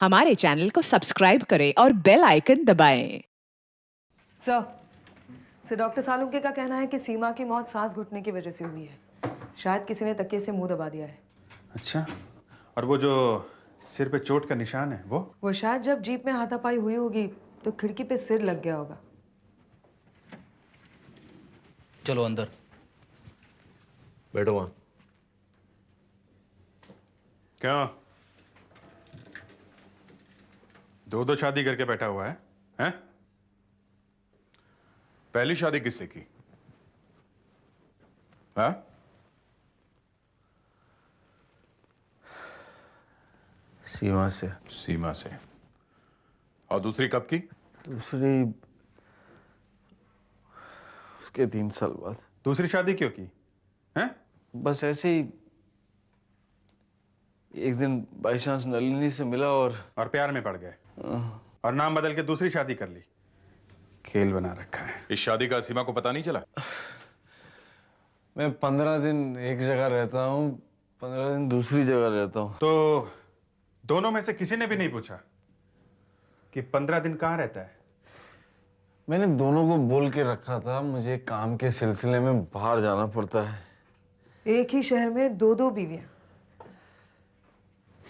हमारे चैनल को सब्सक्राइब करें और बेल आइकन दबाएं। सर डॉक्टर सालुंके का कहना है कि सीमा की मौत सांस घुटने की वजह से हुई है। शायद किसी ने तकिए से मुंह दबा दिया है। अच्छा, और वो जो सिर पे चोट का निशान है वो शायद जब जीप में हाथापाई हुई होगी तो खिड़की पे सिर लग गया होगा। चलो अंदर बैठो वहां। क्यों दो शादी करके बैठा हुआ है हैं? पहली शादी किससे की? हाँ? सीमा से। सीमा से। और दूसरी कब की? दूसरी उसके 3 साल बाद। दूसरी शादी क्यों की हैं? बस ऐसे ही एक दिन बाई चांस नलिनी से मिला और प्यार में पड़ गए और नाम बदल के दूसरी शादी कर ली। खेल बना रखा है। इस शादी का सीमा को पता नहीं चला? मैं 15 दिन एक जगह रहता हूँ, 15 दिन दूसरी जगह रहता हूँ। तो दोनों में से किसी ने भी नहीं पूछा कि 15 दिन कहाँ रहता है? मैंने दोनों को बोल के रखा था, मुझे काम के सिलसिले में बाहर जाना पड़ता है। एक ही शहर में दो बीवियां।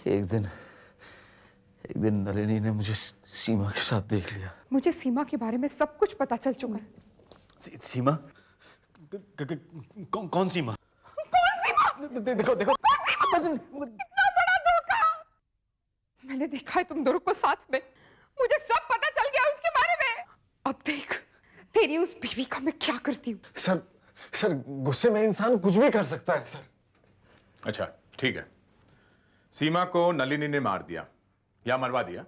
एक दिन नलिनी ने मुझे सीमा के साथ देख लिया। मुझे सीमा के बारे में सब कुछ पता चल चुका है। सीमा? कौन सीमा? कौन सीमा? देखो कितना बड़ा धोखा! मैंने देखा है तुम दोनों को साथ में। मुझे सब पता चल गया उसके बारे में। अब देख तेरी उस बीवी का मैं क्या करती हूँ। सर गुस्से में इंसान कुछ भी कर सकता है सर। अच्छा ठीक है, सीमा को नलिनी ने मार दिया या मरवा दिया,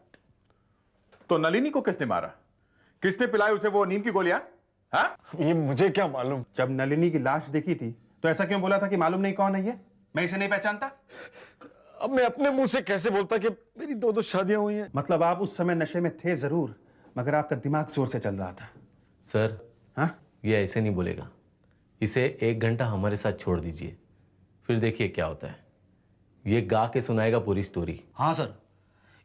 तो नलिनी को किसने मारा? किसने पिलाई उसे वो नींद की गोलियां? हाँ? ये मुझे क्या मालूम। जब नलिनी की लाश देखी थी तो ऐसा क्यों बोला था कि मालूम नहीं कौन है ये, मैं इसे नहीं पहचानता? अब मैं अपने मुंह से कैसे बोलता कि मेरी 2 शादियां हुई हैं। मतलब आप उस समय नशे में थे जरूर, मगर आपका दिमाग जोर से चल रहा था। सर हाँ? ये ऐसे नहीं बोलेगा। इसे 1 घंटा हमारे साथ छोड़ दीजिए, फिर देखिए क्या होता है। ये गा के सुनाएगा पूरी स्टोरी। हाँ सर,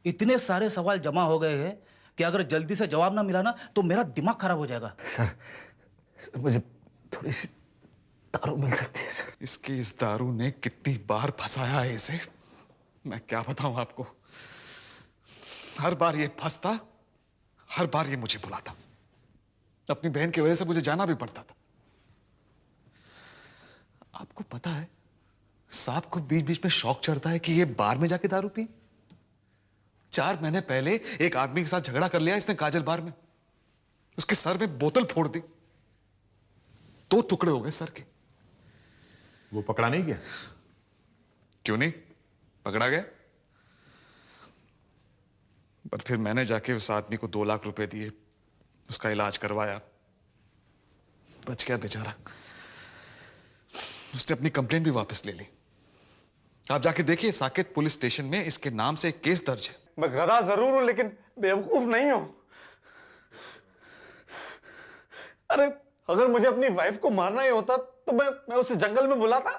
इतने सारे सवाल जमा हो गए हैं कि अगर जल्दी से जवाब ना मिला ना तो मेरा दिमाग खराब हो जाएगा। सर मुझे थोड़ी सी दारू मिल सकती है सर? इसकी इस दारू ने कितनी बार फंसाया है इसे, मैं क्या बताऊं आपको। हर बार ये फंसता, हर बार ये मुझे बुलाता। अपनी बहन की वजह से मुझे जाना भी पड़ता था। आपको पता है सांप को बीच बीच में शौक चढ़ता है कि ये बार में जाके दारू पी। 4 महीने पहले एक आदमी के साथ झगड़ा कर लिया इसने काजल बार में। उसके सर में बोतल फोड़ दी, 2 टुकड़े हो गए सर के। वो पकड़ा नहीं गया? क्यों नहीं पकड़ा गया? पर फिर मैंने जाके उस आदमी को 2 लाख रुपए दिए, उसका इलाज करवाया, बच गया बेचारा। उसने अपनी कंप्लेंट भी वापस ले ली। आप जाके देखिए साकेत पुलिस स्टेशन में इसके नाम से एक केस दर्ज है। मैं गधा जरूर हूं लेकिन बेवकूफ नहीं हूं। अरे अगर मुझे अपनी वाइफ को मारना ही होता तो मैं उसे जंगल में बुलाता,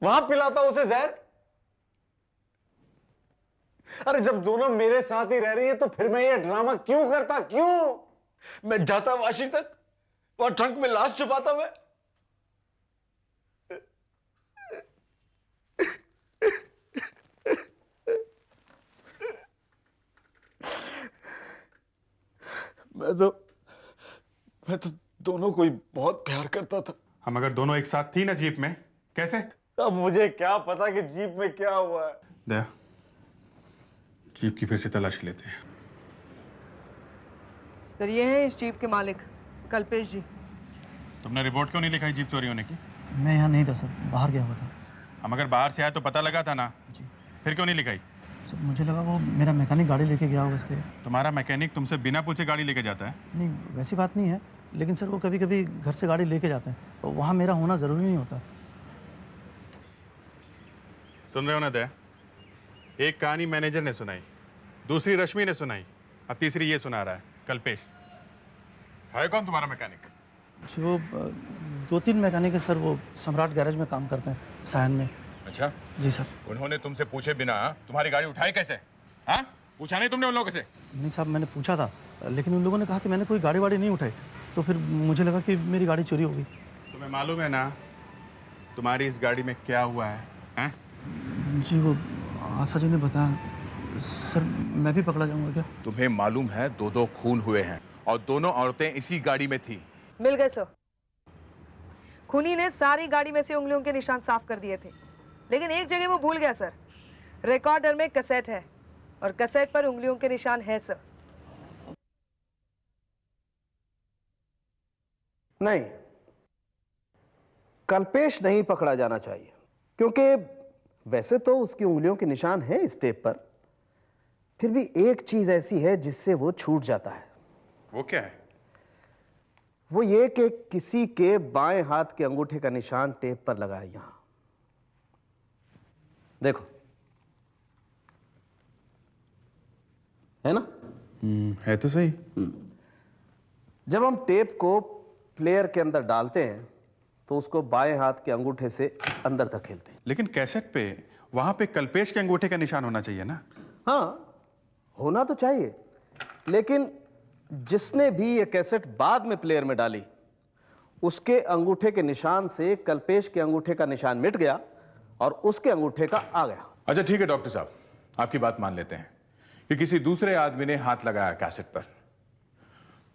वहां पिलाता उसे जहर। अरे जब दोनों मेरे साथ ही रह रही है तो फिर मैं ये ड्रामा क्यों करता? क्यों? मैं जाता वाशी तक, वहां ट्रंक में लाश छुपाता मैं। मैं तो दोनों को ही बहुत प्यार करता था। हम अगर दोनों एक साथ थी ना जीप में, कैसे? अब मुझे क्या पता कि जीप में क्या हुआ है। दया, जीप की फिर से तलाश लेते हैं। सर ये हैं इस जीप के मालिक कल्पेश जी। तुमने रिपोर्ट क्यों नहीं लिखाई जीप चोरी होने की? मैं यहाँ नहीं था सर, बाहर गया हुआ था। हम अगर बाहर से आए तो पता लगा था ना जी। फिर क्यों नहीं लिखाई? सर मुझे लगा वो मेरा मैकेनिक गाड़ी लेके गया होगा इसलिए। तुम्हारा मैकेनिक तुमसे बिना पूछे गाड़ी लेके जाता है? नहीं वैसी बात नहीं है, लेकिन सर वो कभी कभी घर से गाड़ी लेके जाते हैं तो वहाँ मेरा होना ज़रूरी नहीं होता। सुन रहे हो ना दया? एक कहानी मैनेजर ने सुनाई, दूसरी रश्मि ने सुनाई, अब तीसरी ये सुना रहा है कल्पेश। है कौन तुम्हारा मैकेनिक? जी वो 2-3 मैकेनिक है सर, वो सम्राट गैरेज में काम करते हैं सायन में। अच्छा जी सर। उन्होंने तुमसे पूछे बिना तुम्हारी गाड़ी उठाई कैसे? हाँ, पूछा नहीं तुमने उन लोगों से? नहीं साहब, मैंने पूछा था, लेकिन उन लोगों ने कहा कि मैंने कोई गाड़ी वाड़ी नहीं उठाई, तो फिर मुझे लगा कि मेरी गाड़ी चोरी हो गई। तुम्हें मालूम है ना तुम्हारी इस गाड़ी में क्या हुआ है? हैं? जी वो आशा जी ने बताया। सर मैं भी पकड़ा जाऊंगा क्या? तुम्हें मालूम है 2-2 खून हुए हैं और दोनों औरतें इसी गाड़ी में थी। मिल गए सर। खूनी ने सारी गाड़ी में से उंगलियों के निशान साफ कर दिए थे, लेकिन एक जगह वो भूल गया सर। रिकॉर्डर में कैसेट है और कैसेट पर उंगलियों के निशान है सर। नहीं, कल्पेश नहीं पकड़ा जाना चाहिए, क्योंकि वैसे तो उसकी उंगलियों के निशान हैं इस टेप पर, फिर भी एक चीज ऐसी है जिससे वो छूट जाता है। वो क्या है? वो ये कि किसी के बाएं हाथ के अंगूठे का निशान टेप पर लगा है। यहां देखो, है ना? है तो सही। जब हम टेप को प्लेयर के अंदर डालते हैं तो उसको बाएं हाथ के अंगूठे से अंदर धकेलते हैं। लेकिन कैसेट पे वहां पे कल्पेश के अंगूठे का निशान होना चाहिए ना? हाँ, होना तो चाहिए, लेकिन जिसने भी ये कैसेट बाद में प्लेयर में डाली उसके अंगूठे के निशान से कल्पेश के अंगूठे का निशान मिट गया और उसके अंगूठे का आ गया। अच्छा ठीक है डॉक्टर साहब, आपकी बात मान लेते हैं कि किसी दूसरे आदमी ने हाथ लगाया कैसेट पर,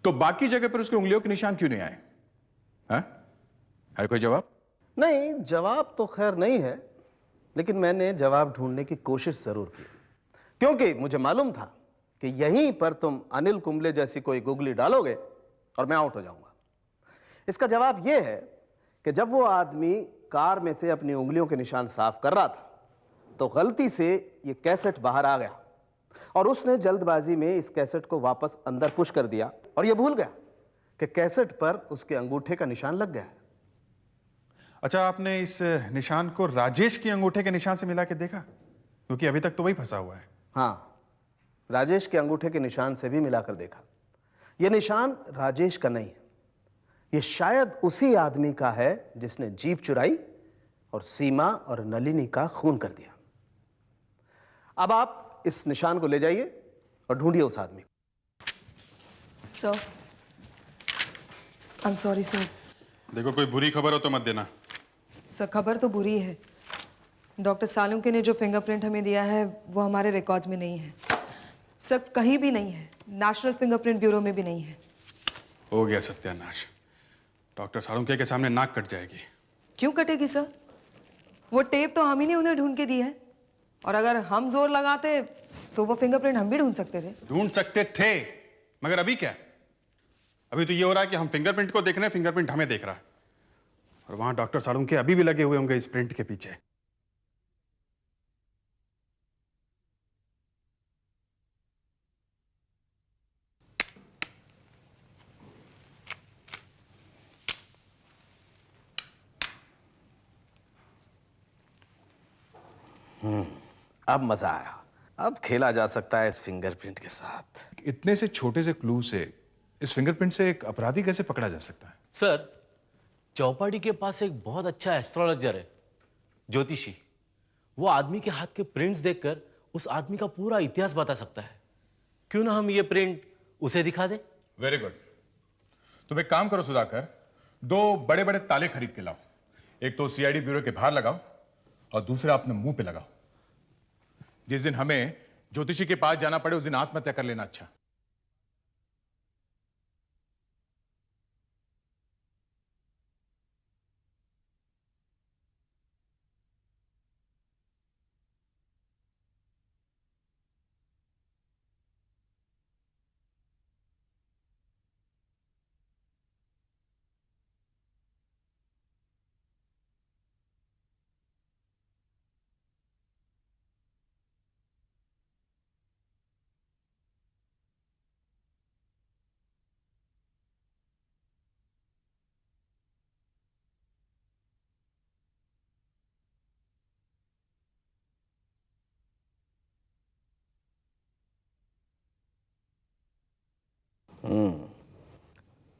तो बाकी जगह पर उसकी उंगलियों के निशान क्यों नहीं आए? है कोई जवाब? नहीं, जवाब तो खैर नहीं है, लेकिन मैंने जवाब ढूंढने की कोशिश जरूर की, क्योंकि मुझे मालूम था कि यहीं पर तुम अनिल कुंबले जैसी कोई गुगली डालोगे और मैं आउट हो जाऊंगा। इसका जवाब यह है कि जब वो आदमी कार में से अपनी उंगलियों के निशान साफ कर रहा था तो गलती से ये कैसेट बाहर आ गया और उसने जल्दबाजी में इस कैसेट को वापस अंदर पुश कर दिया और ये भूल गया कि कैसेट पर उसके अंगूठे का निशान लग गया है। अच्छा, आपने इस निशान को राजेश के अंगूठे के निशान से मिला के देखा? क्योंकि अभी तक तो वही फंसा हुआ है। हाँ, राजेश के अंगूठे के निशान से भी मिलाकर देखा। यह निशान राजेश का नहीं है, यह शायद उसी आदमी का है जिसने जीप चुराई और सीमा और नलिनी का खून कर दिया। अब आप इस निशान को ले जाइए और ढूंढिए उस आदमी को। Sir, I am sorry sir. देखो, कोई बुरी खबर हो तो मत देना। सर, खबर तो बुरी है। डॉक्टर सालुंके ने जो फिंगरप्रिंट हमें दिया है वो हमारे रिकॉर्ड्स में नहीं है सर, कहीं भी नहीं है। नेशनल फिंगरप्रिंट ब्यूरो में भी नहीं है। हो गया सत्यानाश। डॉक्टर सालुंके के सामने नाक कट जाएगी। क्यों कटेगी सर? वो टेप तो हम ही ने उन्हें ढूंढ के दी है, और अगर हम जोर लगाते तो वो फिंगरप्रिंट हम भी ढूंढ सकते थे। ढूंढ सकते थे, मगर अभी क्या? अभी तो ये हो रहा है कि हम फिंगरप्रिंट को देख रहे हैं, फिंगरप्रिंट हमें देख रहा है, और वहां डॉक्टर सालुंके अभी भी लगे हुए होंगे इस प्रिंट के पीछे। अब मजा आया। अब खेला जा सकता है इस फिंगरप्रिंट के साथ। इतने से छोटे से क्लू से इस फिंगरप्रिंट से एक अपराधी कैसे पकड़ा जा सकता है? सर, चौपाटी के पास एक बहुत अच्छा एस्ट्रोलॉजर है, ज्योतिषी। वो आदमी के हाथ के प्रिंट्स देखकर उस आदमी का पूरा इतिहास बता सकता है। क्यों ना हम ये प्रिंट उसे दिखा दें? Very good. तुम एक काम करो सुधाकर, 2 बड़े बड़े ताले खरीद के लाओ। एक तो सीआईडी ब्यूरो के बाहर लगाओ और दूसरा अपने मुंह पे लगाओ। जिस दिन हमें ज्योतिषी के पास जाना पड़े उस दिन आत्महत्या कर लेना अच्छा।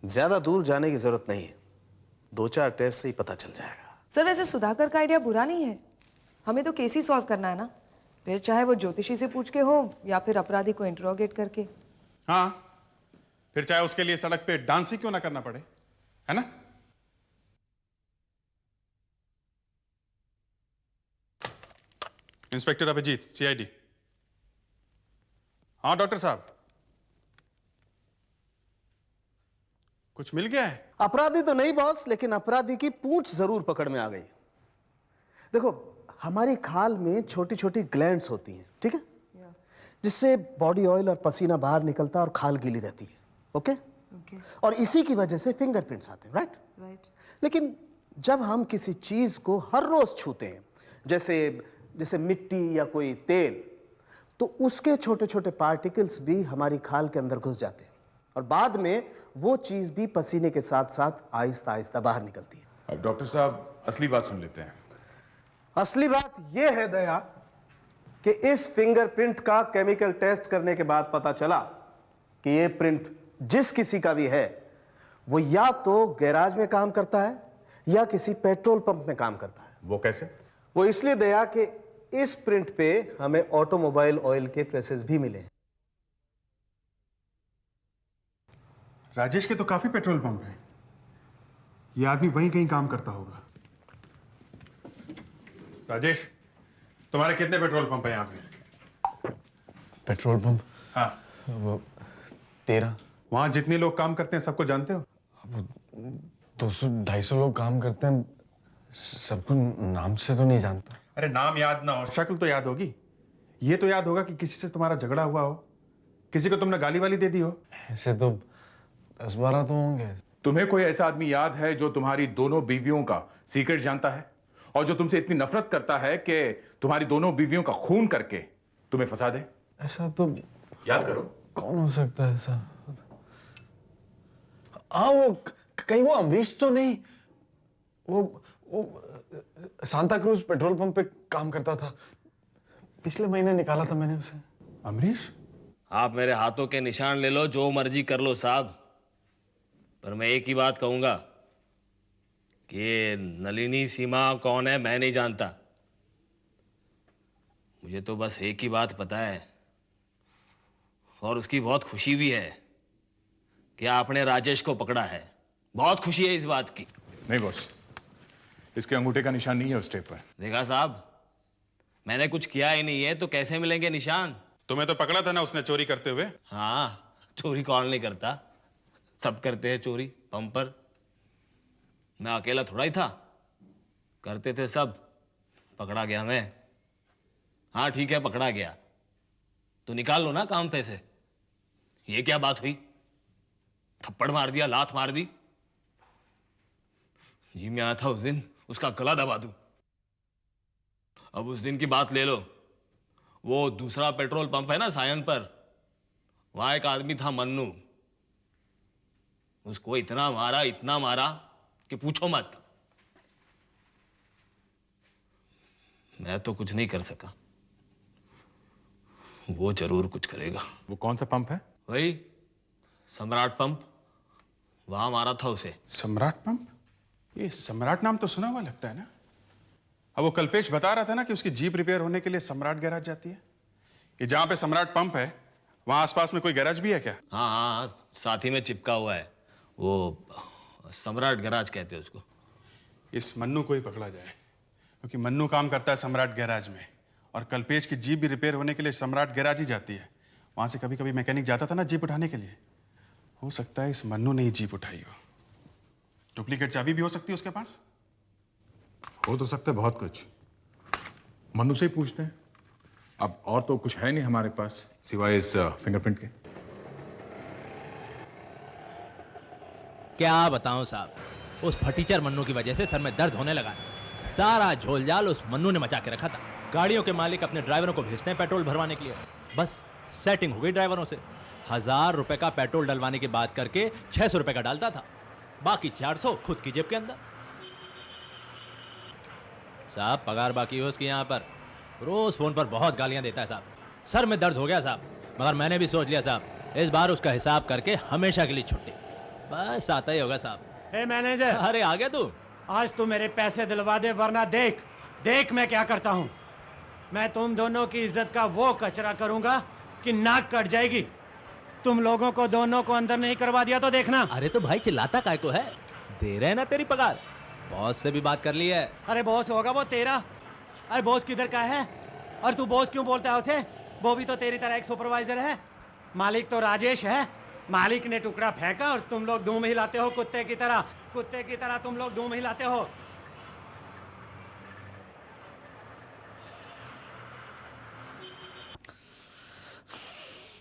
ज्यादा दूर जाने की जरूरत नहीं है, 2-4 टेस्ट से ही पता चल जाएगा। सर, वैसे सुधाकर का आइडिया बुरा नहीं है। हमें तो केस ही सॉल्व करना है ना। फिर चाहे वो ज्योतिषी से पूछ के हो या फिर अपराधी को इंटरोगेट करके। हाँ, फिर चाहे उसके लिए सड़क पे डांस ही क्यों ना करना पड़े, है ना? Inspector Abhijeet, CID. हाँ डॉक्टर साहब, कुछ मिल गया है? अपराधी तो नहीं बॉस, लेकिन अपराधी की पूंछ जरूर पकड़ में आ गई। देखो, हमारी खाल में छोटी छोटी ग्लैंड्स होती हैं, ठीक है, जिससे बॉडी ऑयल और पसीना बाहर निकलता है और खाल गीली रहती है। ओके? और इसी की वजह से फिंगरप्रिंट्स आते हैं, राइट? लेकिन जब हम किसी चीज को हर रोज छूते हैं, जैसे मिट्टी या कोई तेल, तो उसके छोटे छोटे पार्टिकल्स भी हमारी खाल के अंदर घुस जाते हैं और बाद में वो चीज भी पसीने के साथ साथ आहिस्ता आहिस्ता बाहर निकलती है। अब डॉक्टर साहब असली बात सुन लेते हैं। असली बात यह है दया कि इस फिंगरप्रिंट का केमिकल टेस्ट करने के बाद पता चला कि ये प्रिंट जिस किसी का भी है वो या तो गैराज में काम करता है या किसी पेट्रोल पंप में काम करता है। वो कैसे? वो इसलिए दया कि इस प्रिंट पे हमें ऑटोमोबाइल ऑयल के ट्रेसेस भी मिले हैं। राजेश के तो काफी पेट्रोल पंप हैं। ये आदमी वहीं कहीं काम करता होगा। राजेश, तुम्हारे कितने पेट्रोल पंप हैं यहाँ पे? Petrol pump? हाँ। वो 13। वहां जितने लोग काम करते हैं सबको जानते हो? 200-250 लोग काम करते हैं, सबको नाम से तो नहीं जानता। अरे नाम याद ना हो, शक्ल तो याद होगी। ये तो याद होगा कि किसी से तुम्हारा झगड़ा हुआ हो, किसी को तुमने गाली वाली दे दी हो। ऐसे तो 10-12 तो होंगे। तुम्हें कोई ऐसा आदमी याद है जो तुम्हारी दोनों बीवियों का सीक्रेट जानता है और जो तुमसे इतनी नफरत करता है कि तुम्हारी दोनों बीवियों का खून करके तुम्हें फंसा दे? ऐसा तो याद करो। कौन हो सकता है ऐसा? हाँ, वो कहीं वो अमरीश तो नहीं? वो सांता क्रूज पेट्रोल पंप पे काम करता था, पिछले महीने निकाला था मैंने उसे। अमरीश? आप मेरे हाथों के निशान ले लो, जो मर्जी कर लो साहब, पर मैं एक ही बात कहूंगा कि नलिनी सीमा कौन है मैं नहीं जानता। मुझे तो बस एक ही बात पता है और उसकी बहुत खुशी भी है कि आपने राजेश को पकड़ा है। बहुत खुशी है इस बात की। नहीं बॉस, इसके अंगूठे का निशान नहीं है उस टेप पर। देखा साहब, मैंने कुछ किया ही नहीं है तो कैसे मिलेंगे निशान? तुम्हें तो पकड़ा था ना उसने चोरी करते हुए। हाँ, चोरी कौन नहीं करता, सब करते हैं चोरी पंप पर। मैं अकेला थोड़ा ही था, करते थे सब। पकड़ा गया मैं। हाँ ठीक है, पकड़ा गया तो निकाल लो ना काम पे से। ये क्या बात हुई? थप्पड़ मार दिया, लात मार दी। जी मैं आया था उस दिन उसका गला दबा दूं। अब उस दिन की बात ले लो। वो दूसरा पेट्रोल पंप है ना सायन पर, वहां एक आदमी था मन्नू। उसको इतना मारा कि पूछो मत। मैं तो कुछ नहीं कर सका, वो जरूर कुछ करेगा। वो कौन सा पंप है? वही सम्राट पंप, वहां मारा था उसे। सम्राट पंप? ये सम्राट नाम तो सुना हुआ लगता है ना। अब वो कल्पेश बता रहा था ना कि उसकी जीप रिपेयर होने के लिए सम्राट गैराज जाती है। ये जहां पे सम्राट पंप है वहां आसपास में कोई गैराज भी है क्या? हाँ, साथ ही में चिपका हुआ है, वो सम्राट गैराज कहते हैं उसको। इस मन्नू को ही पकड़ा जाए, क्योंकि मन्नू काम करता है सम्राट गैराज में और कल्पेश की जीप भी रिपेयर होने के लिए सम्राट गैराज ही जाती है। वहां से कभी कभी मैकेनिक जाता था ना जीप उठाने के लिए। हो सकता है इस मन्नू ने ही जीप उठाई हो। डुप्लीकेट चाबी भी हो सकती है उसके पास। हो तो सकता है बहुत कुछ। मन्नू से ही पूछते हैं। अब और तो कुछ है नहीं हमारे पास सिवाय इस फिंगरप्रिंट के। क्या बताऊं साहब, उस फटीचर मन्नू की वजह से सर में दर्द होने लगा। सारा झोलझाल उस मन्नू ने मचा के रखा था। गाड़ियों के मालिक अपने ड्राइवरों को भेजते हैं पेट्रोल भरवाने के लिए। बस सेटिंग हो गई ड्राइवरों से। 1000 रुपए का पेट्रोल डलवाने की बात करके 600 रुपए का डालता था, बाकी 400 खुद की जेब के अंदर। साहब पगार बाकी हो उसकी यहाँ पर, रोज फोन पर बहुत गालियां देता है साहब। सर में दर्द हो गया साहब, मगर मैंने भी सोच लिया साहब इस बार उसका हिसाब करके हमेशा के लिए छुट्टी। बस आता ही होगा साहब। हे मैनेजर, अरे आ गया तू? आज तू मेरे पैसे दिलवा दे, वरना देख मैं क्या करता हूँ। मैं तुम दोनों की इज्जत का वो कचरा करूंगा कि नाक कट जाएगी। तुम लोगों को दोनों को अंदर नहीं करवा दिया तो देखना। अरे तो भाई चिल्लाता काय को है? दे रहे हैं ना तेरी पगार। बॉस से भी बात कर ली है। अरे बॉस होगा वो तेरा। अरे बॉस किधर का है? और तू बॉस क्यों बोलता है उसे? वो भी तो तेरी तरह एक सुपरवाइजर है। मालिक तो राजेश है। मालिक ने टुकड़ा फेंका और तुम लोग धूम हिलाते हो कुत्ते की तरह। कुत्ते की तरह तुम लोग धूम हिलाते हो।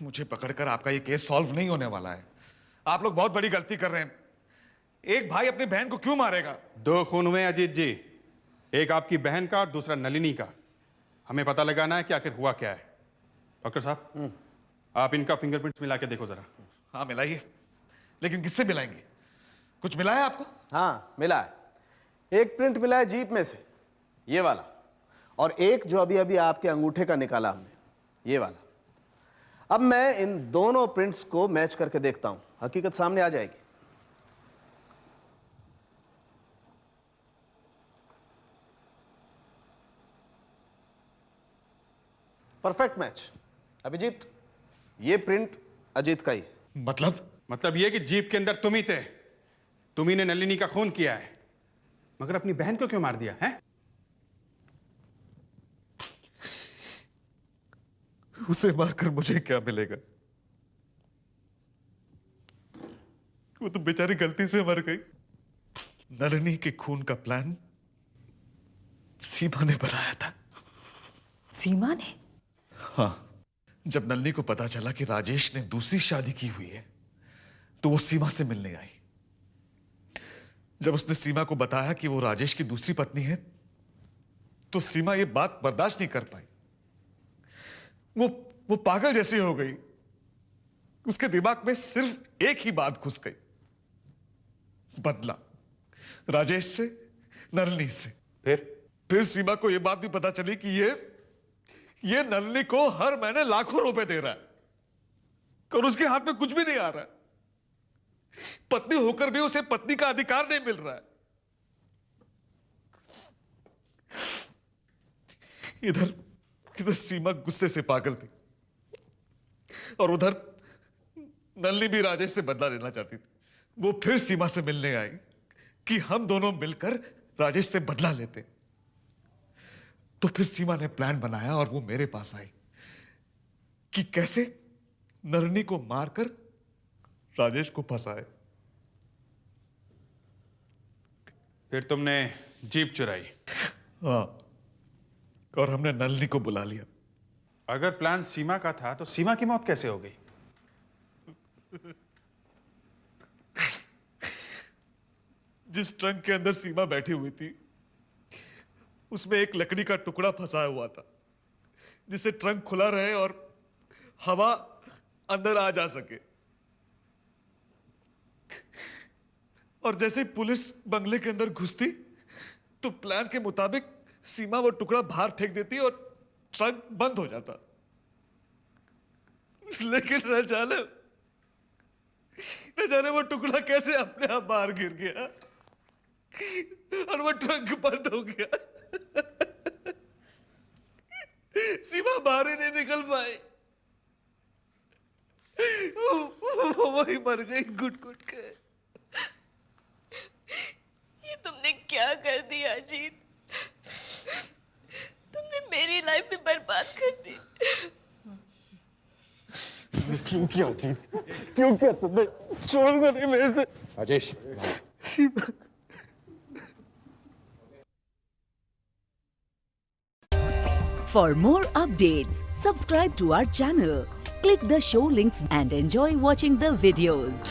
मुझे पकड़कर आपका ये केस सॉल्व नहीं होने वाला है। आप लोग बहुत बड़ी गलती कर रहे हैं। एक भाई अपनी बहन को क्यों मारेगा? 2 खून हुए अजीत जी, एक आपकी बहन का और दूसरा नलिनी का। हमें पता लगाना है कि आखिर हुआ क्या है। डॉक्टर साहब, आप इनका फिंगरप्रिंट्स मिला के देखो जरा। हाँ मिलाइए, लेकिन किससे मिलाएंगे? कुछ मिला है आपको? हाँ मिला है। एक प्रिंट मिला है जीप में से, ये वाला, और एक जो अभी अभी आपके अंगूठे का निकाला हमने, ये वाला। अब मैं इन दोनों प्रिंट्स को मैच करके देखता हूं, हकीकत सामने आ जाएगी। Perfect match. अभिजीत, ये प्रिंट अजीत का ही। मतलब ये कि जीप के अंदर तुम ही थे, तुम ही ने नलिनी का खून किया है। मगर अपनी बहन को क्यों मार दिया है? उसे मारकर मुझे क्या मिलेगा? वो तो बेचारी गलती से मर गई। नलिनी के खून का प्लान सीमा ने बनाया था। सीमा ने? हाँ, जब नलिनी को पता चला कि राजेश ने दूसरी शादी की हुई है तो वो सीमा से मिलने आई। जब उसने सीमा को बताया कि वो राजेश की दूसरी पत्नी है तो सीमा ये बात बर्दाश्त नहीं कर पाई। वो पागल जैसी हो गई। उसके दिमाग में सिर्फ एक ही बात घुस गई, बदला, राजेश से, नलिनी से। फिर सीमा को यह बात भी पता चली कि ये नलिनी को हर महीने लाखों रुपए दे रहा है और उसके हाथ में कुछ भी नहीं आ रहा है। पत्नी होकर भी उसे पत्नी का अधिकार नहीं मिल रहा है। इधर सीमा गुस्से से पागल थी और उधर नलिनी भी राजेश से बदला लेना चाहती थी। वो फिर सीमा से मिलने आई कि हम दोनों मिलकर राजेश से बदला लेते। तो फिर सीमा ने प्लान बनाया और वो मेरे पास आई कि कैसे नलिनी को मारकर राजेश को फंसाए। फिर तुमने जीप चुराई? हाँ, और हमने नलिनी को बुला लिया। अगर प्लान सीमा का था तो सीमा की मौत कैसे हो गई? जिस ट्रंक के अंदर सीमा बैठी हुई थी उसमें एक लकड़ी का टुकड़ा फंसाया हुआ था जिससे ट्रंक खुला रहे और हवा अंदर आ जा सके। और जैसे ही पुलिस बंगले के अंदर घुसती तो प्लान के मुताबिक सीमा वो टुकड़ा बाहर फेंक देती और ट्रंक बंद हो जाता। लेकिन न जाने वो टुकड़ा कैसे अपने आप बाहर गिर गया और वो ट्रंक बंद हो गया। सीमा बाहर ही नहीं निकल पाई, वही मर गई घुट घुट के। ये तुमने क्या कर दिया अजीत? तुमने मेरी लाइफ भी बर्बाद कर दी। क्यों किया अजीत? क्यों किया तुमने? छोड़ूंगा नहीं मैं इसे। राजेश, सीमा। For more updates, subscribe to our channel, click the show links and enjoy watching the videos.